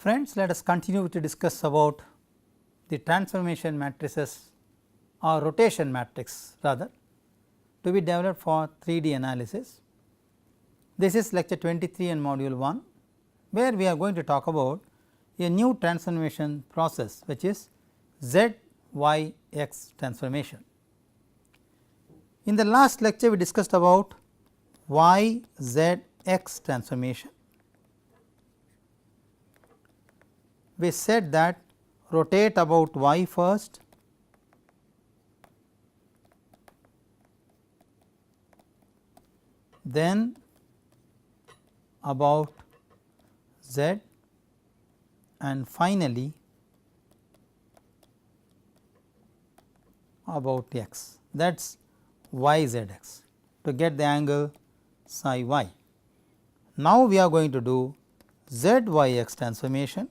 Friends, let us continue to discuss about the transformation matrices or rotation matrix rather to be developed for 3D analysis. This is lecture 23 and module 1, where we are going to talk about a new transformation process, which is Z Y X transformation. In the last lecture, we discussed about Y Z X transformation. We said that rotate about y first, then about z, and finally about x, that is y z x, to get the angle psi y. Now, we are going to do z y x transformation,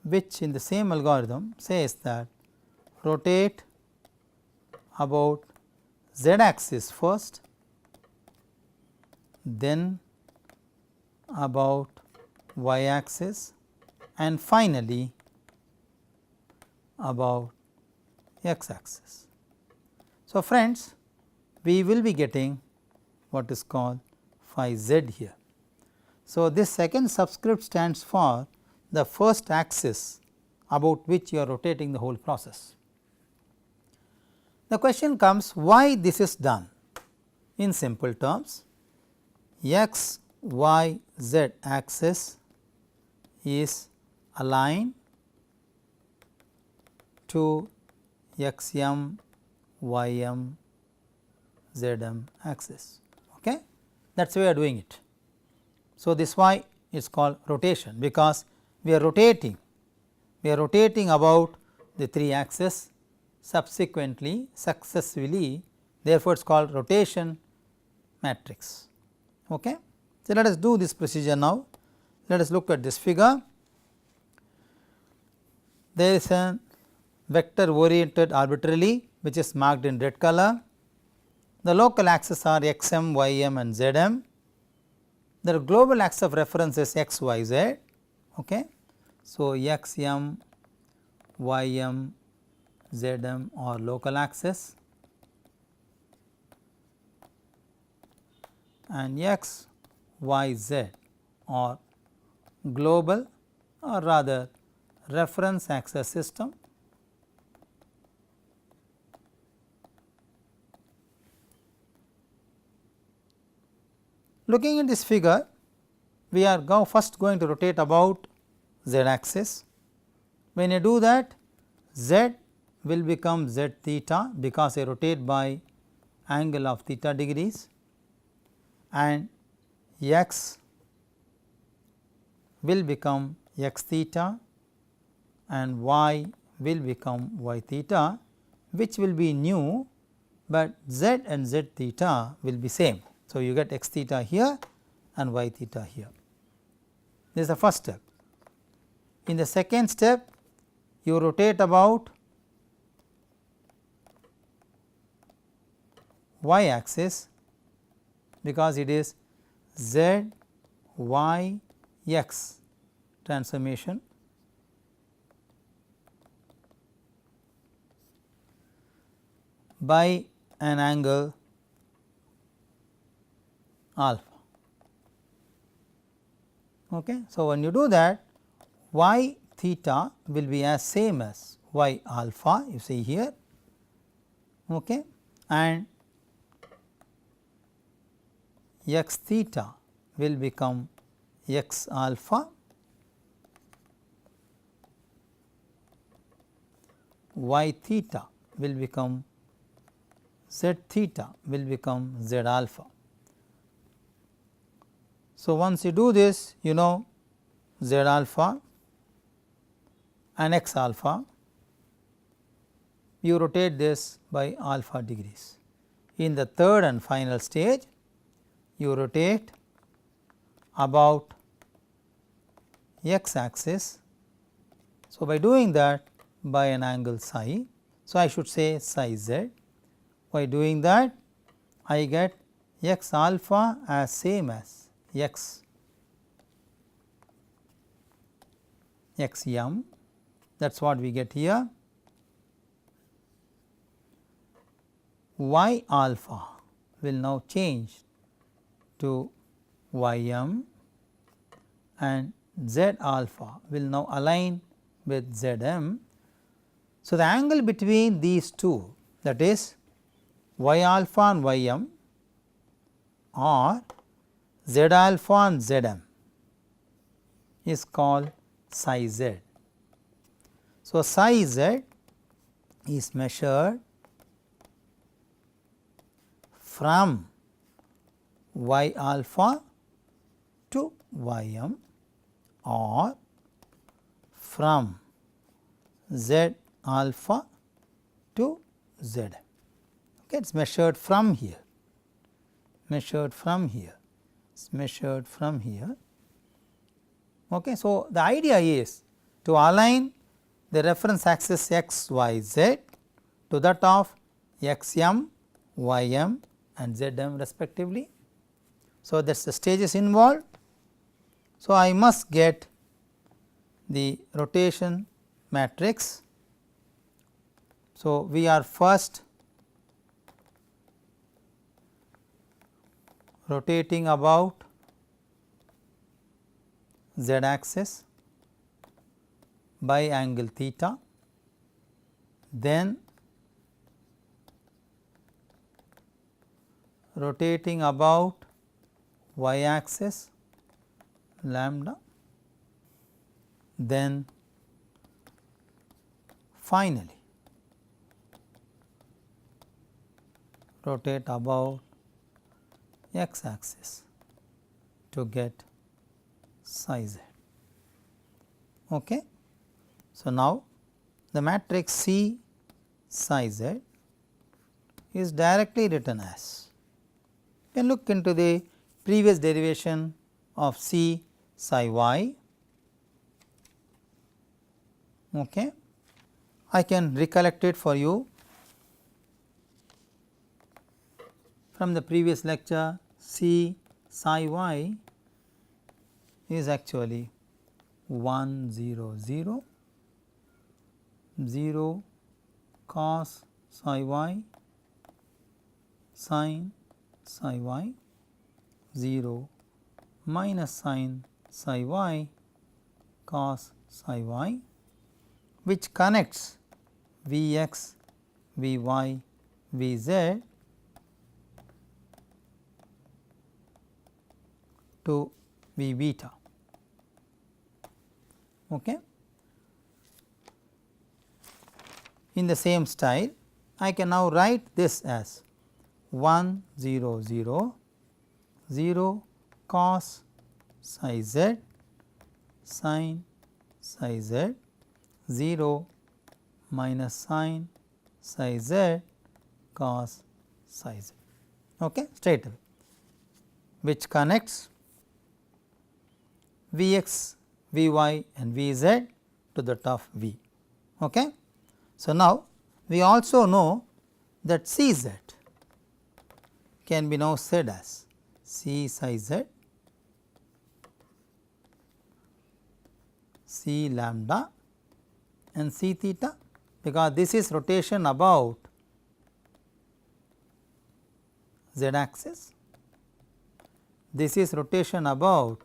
which in the same algorithm says that rotate about z axis first, then about y axis, and finally about x axis. So, friends, we will be getting what is called phi z here. So, this second subscript stands for the first axis about which you are rotating the whole process. The question comes, why this is done? In simple terms, x, y, z axis is aligned to x m, y m, z m axis. Okay? That is why we are doing it. So, this why it is called rotation, because we are rotating about the 3 axes subsequently successively, therefore, it is called rotation matrix. Okay. So, let us do this procedure now. Let us look at this figure. There is a vector oriented arbitrarily, which is marked in red color. The local axes are x m, y m, and z m. The global axis of reference is x, y, z. Okay. So, x m, y m, z m are local axis, and x, y, z are global or rather reference axis system. Looking at this figure, we are first going to rotate about z axis. When you do that, z will become z theta, because I rotate by angle of theta degrees, and x will become x theta, and y will become y theta, which will be new, but z and z theta will be same. So, you get x theta here and y theta here. This is the first step. In the second step, you rotate about y axis, because it is z y x transformation. By an angle alpha. Okay. So, when you do that, y theta will be as same as y alpha, you see here, okay, and x theta will become x alpha, y theta will become z theta will become z alpha. So, once you do this, you know z alpha and x alpha, you rotate this by alpha degrees. In the third and final stage, you rotate about x axis. So, by doing that by an angle psi, so I should say psi z. By doing that, I get x alpha as same as x x m, that is what we get here. Y alpha will now change to y m and z alpha will now align with z m. So, the angle between these two, that is y alpha and y m, or z alpha and z m, is called psi z. So, psi z is measured from y alpha to y m or from z alpha to z m. Okay, it is measured from here, measured from here, it is measured from here. Okay. So, the idea is to align the reference axis x, y, z to that of x m, y m and z m respectively. So, that is the stages involved. So, I must get the rotation matrix. So, we are first rotating about z axis by angle theta, then rotating about y axis lambda, then finally rotate about x axis to get psi z. Okay. So, now the matrix C psi z is directly written as, you can look into the previous derivation of C psi y. Okay. I can recollect it for you from the previous lecture. C psi y is actually 1 0 0 0 cos psi y sin psi y 0 minus sin psi y cos psi y, which connects V x, V y, V z to V beta. Okay. In the same style, I can now write this as 1 0 0 0 cos psi z sin psi z 0 minus sin psi z cos psi z, okay, straight away, which connects V x, V y and V z to that of V. Okay. So, now we also know that C z can be now said as C psi z, C lambda and C theta, because this is rotation about z axis, this is rotation about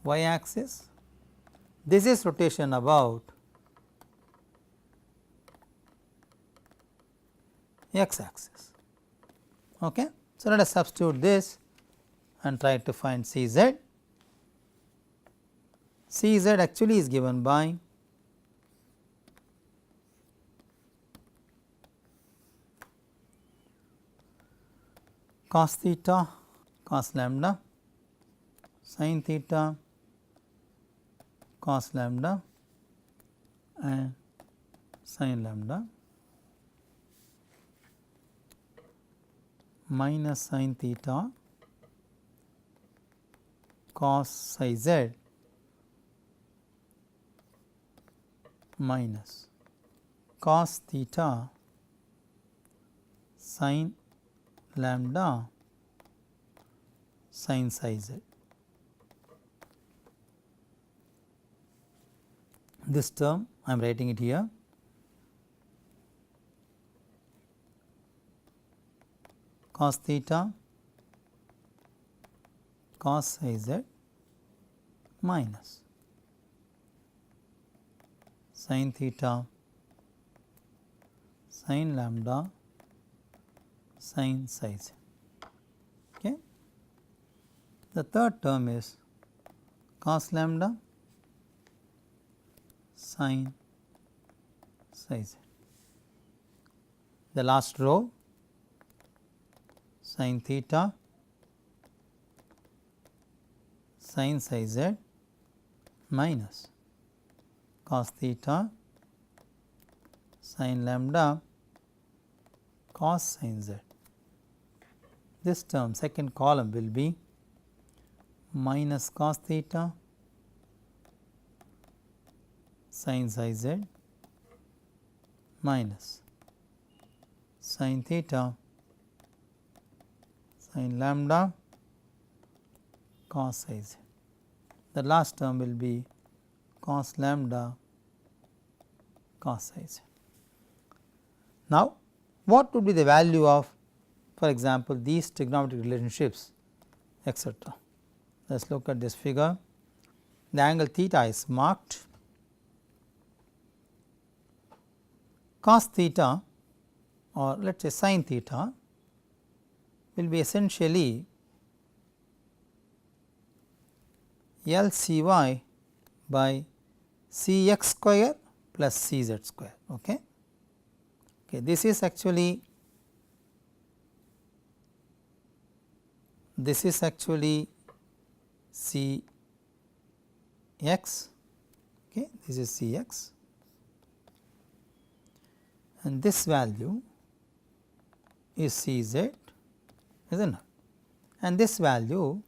y axis, this is rotation about x axis. Okay. So, let us substitute this and try to find C z. C z actually is given by cos theta cos lambda sin theta cos lambda and sin lambda minus sin theta cos psi z minus cos theta sin lambda sin psi z. this term I am writing it here, cos theta cos psi z minus sin theta sin lambda sin psi z. Okay. The third term is cos lambda sin psi z. The last row sin theta sin psi z minus cos theta sin lambda cos sin z. This term, second column, will be minus cos theta sin psi z minus sin theta sin lambda cos psi z. The last term will be cos lambda cos psi z. Now, what would be the value of, for example, these trigonometric relationships, etc. Let us look at this figure. The angle theta is marked. Cos theta, or let us say sin theta, will be essentially LCy by Cx square plus Cz square. Okay. Okay, this is actually Cx, okay, this is Cx, and this value is Cz, is not it? And this value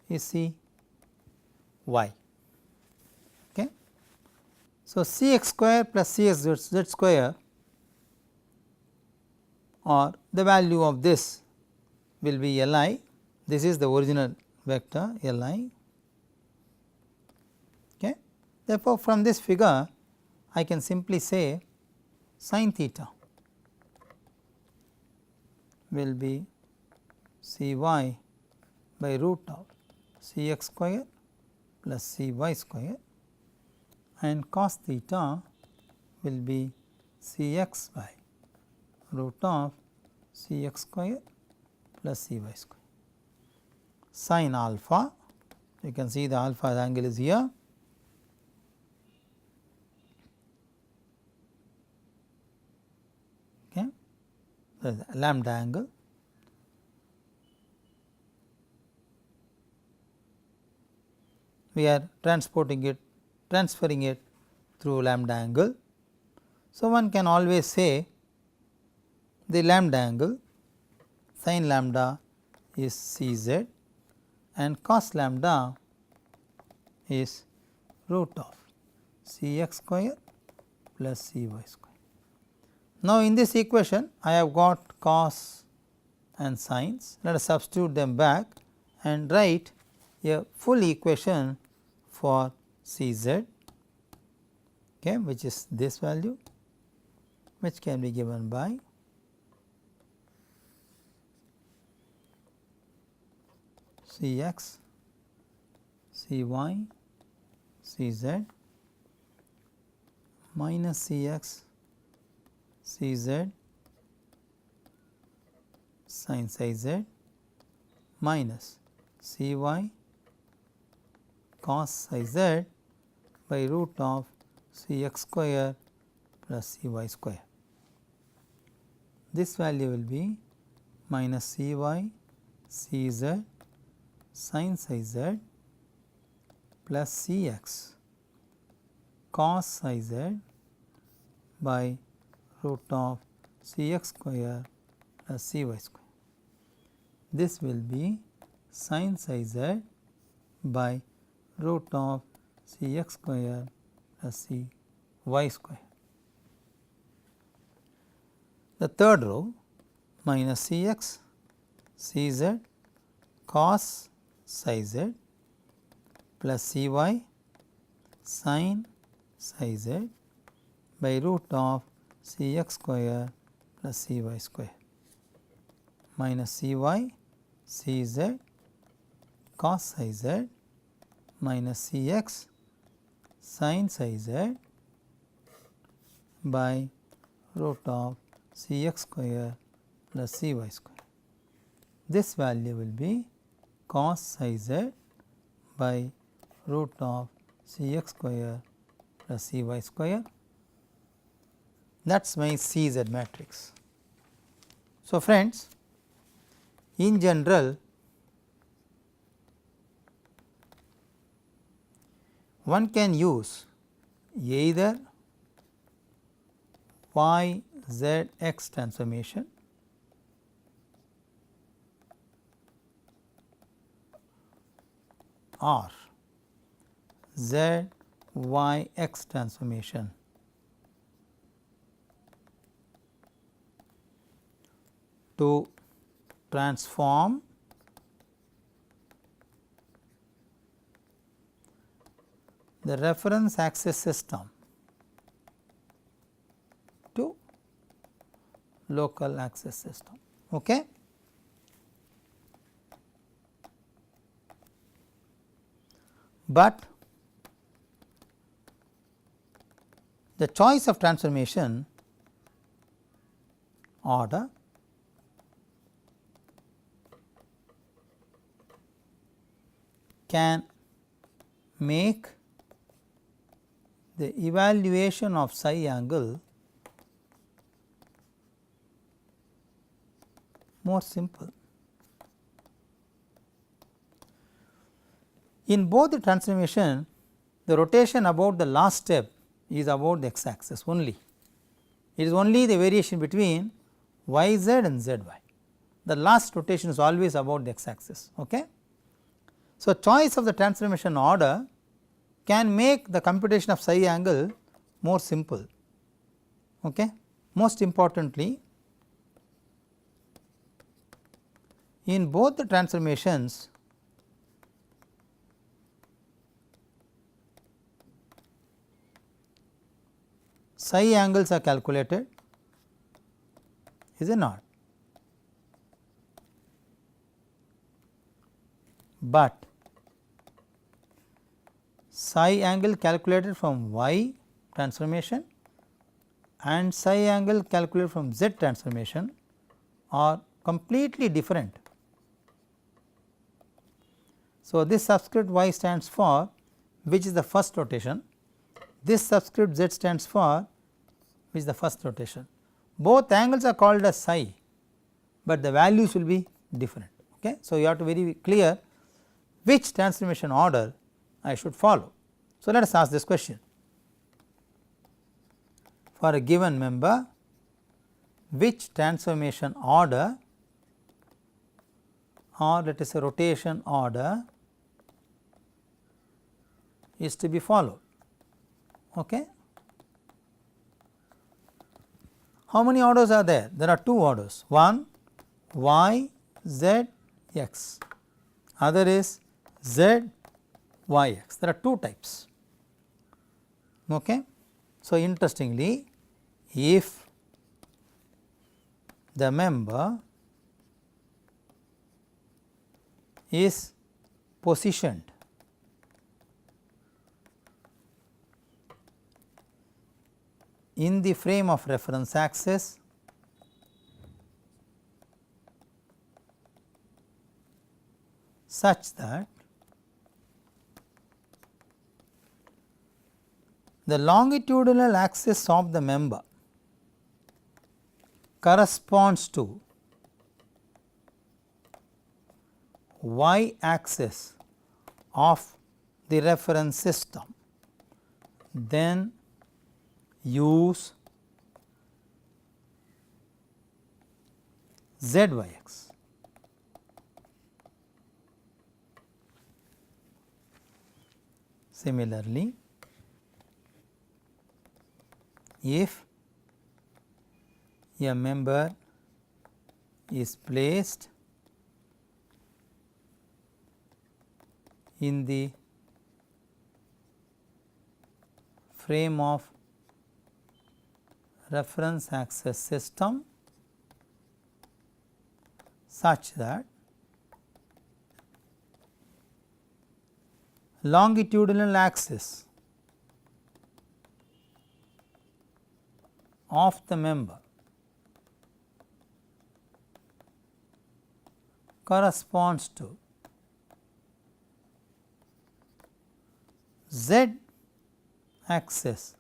is Cy. Okay. So, Cx square plus Cx z square, or the value of this will be Li. This is the original vector Li. Okay. Therefore, from this figure I can simply say sin theta will be Cy by root of Cx square plus Cy square, and cos theta will be Cx by root of Cx square plus Cy square. Sin alpha, you can see the alpha angle is here. Okay. The lambda angle. We are transferring it through lambda angle. So, one can always say the lambda angle sin lambda is Cz and cos lambda is root of Cx square plus Cy square. Now, in this equation I have got cos and sines. Let us substitute them back and write a full equation for Cz, okay, which is this value, which can be given by Cx, Cy, Cz minus Cx, Cz sin psi z minus Cy cos psi z by root of Cx square plus Cy square. This value will be minus Cy Cz sin psi z plus Cx cos psi z by root of Cx square plus Cy square. This will be sin psi z by root of Cx square plus Cy square. The third row minus Cx Cz cos psi z plus C y sin psi z by root of C x square plus C y square minus C y C z cos psi z minus C x sin psi z by root of C x square plus C y square. This value will be cos psi z by root of C x square plus C y square. That is my C z matrix. So, friends, in general one can use either y z x transformation or z y x transformation to transform the reference axis system to local axis system. Okay? But the choice of transformation order can make the evaluation of psi angle more simple. In both the transformation, the rotation about the last step is about the x axis only. It is only the variation between y z and z y. The last rotation is always about the x axis. Okay? So, choice of the transformation order can make the computation of psi angle more simple. Okay? Most importantly, in both the transformations, psi angles are calculated, is it not? But psi angle calculated from y transformation and psi angle calculated from z transformation are completely different. So, this subscript y stands for which is the first rotation, this subscript z stands for which is the first rotation. Both angles are called as psi, but the values will be different. Okay? So, you have to very clear which transformation order I should follow. So, let us ask this question. For a given member, which transformation order or let us say rotation order is to be followed? Okay. How many orders are there? There are two orders, one y z x, other is z y x. There are two types. Okay. So, interestingly, if the member is positioned in the frame of reference axis such that the longitudinal axis of the member corresponds to y axis of the reference system, then use z y x. Similarly, if a member is placed in the frame of reference axis system such that longitudinal axis of the member corresponds to z axis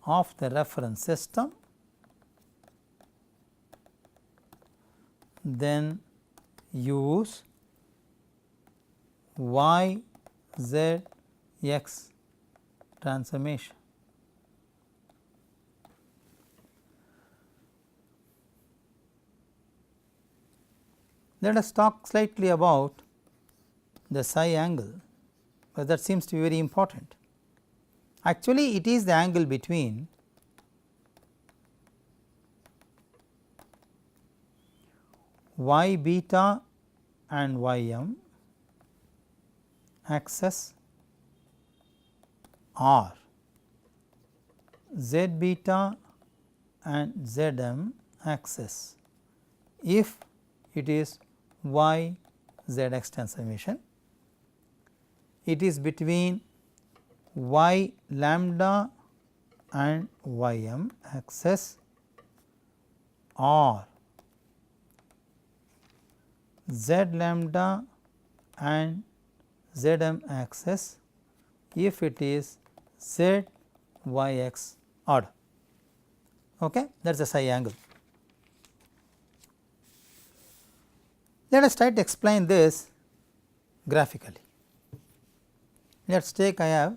of the reference system, then use y z x transformation. Let us talk slightly about the psi angle, but that seems to be very important. Actually, it is the angle between y beta and y m axis or z beta and z m axis if it is y z x transformation. It is between y lambda and y m axis or z lambda and z m axis if it is z y x order. Okay? That is the psi angle. Let us try to explain this graphically. Let us take I have